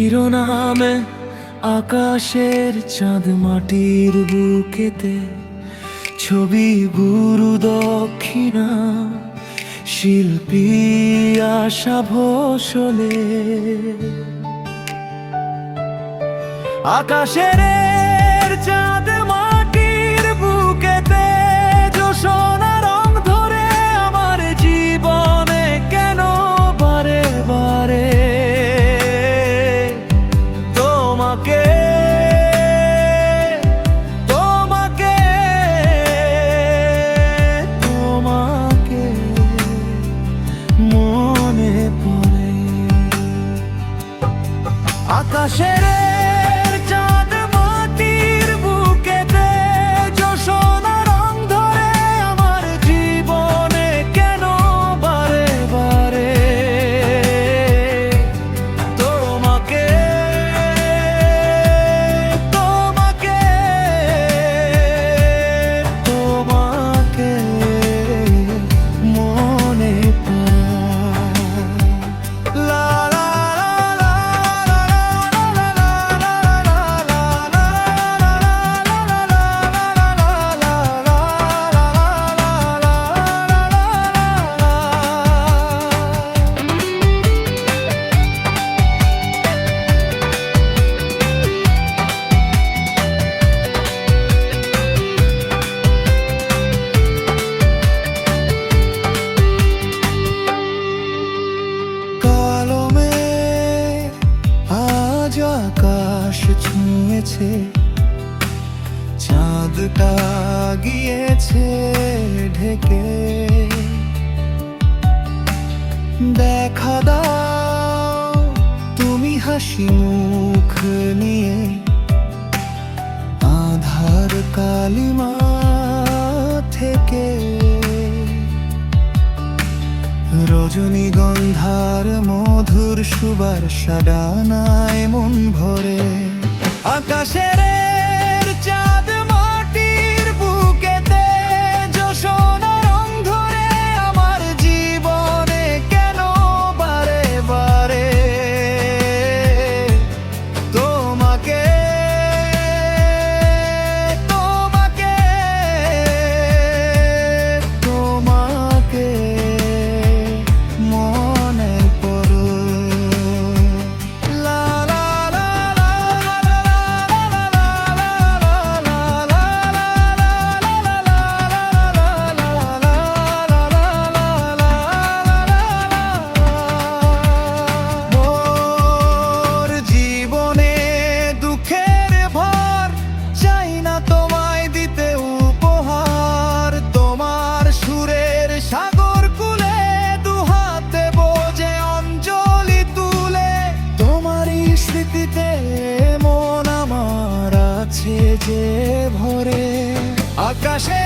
শিরোনামে আকাশের চাঁদ, মাটির বুকেতে ছবি গুরু দক্ষিণা, শিল্পী আশা ভোসলে। আকাশের চাঁদ, মাটির বুকেতে জোছনা রং ধরে আমার জীবনে কেন বারে বারে তোমাকে তোমাকে তোমাকে মনে পড়ে। আকাশের চাঁদ, মাটির বুকেতে জোছনা রং ধরে আমার জীবনে কেন বারে বারে তোমাকে তোমাকে তোমাকে মনে পড়ে। লা লা লা লা আজ আকাশ ছুঁয়েছে, চাঁদটা গিয়েছে ঢেকে। দেখা দাও তুমি হাসি মুখ নিয়ে, আধার কালিমা থেকে। রজনীগন্ধার মধুর সুবাসা ডানায় মন ভরে। আকাশের চাঁদ, মাটির বুকেতে জোছনা রং ধরে আমার জীবনে কেন বারে বারে তোমাকে তোমাকে তোমাকে মনে পড়ে। লা লা লা লা লা মোর জীবনে দুঃখের ভর চাই না তোমায় দিতে উপহার। তোমার সুরের সাগর কুলে দুহাতে বোঝে অঞ্জলি তুলে। তোমারই স্মৃতিতে মন আমার আছে যে ভরে। আকাশে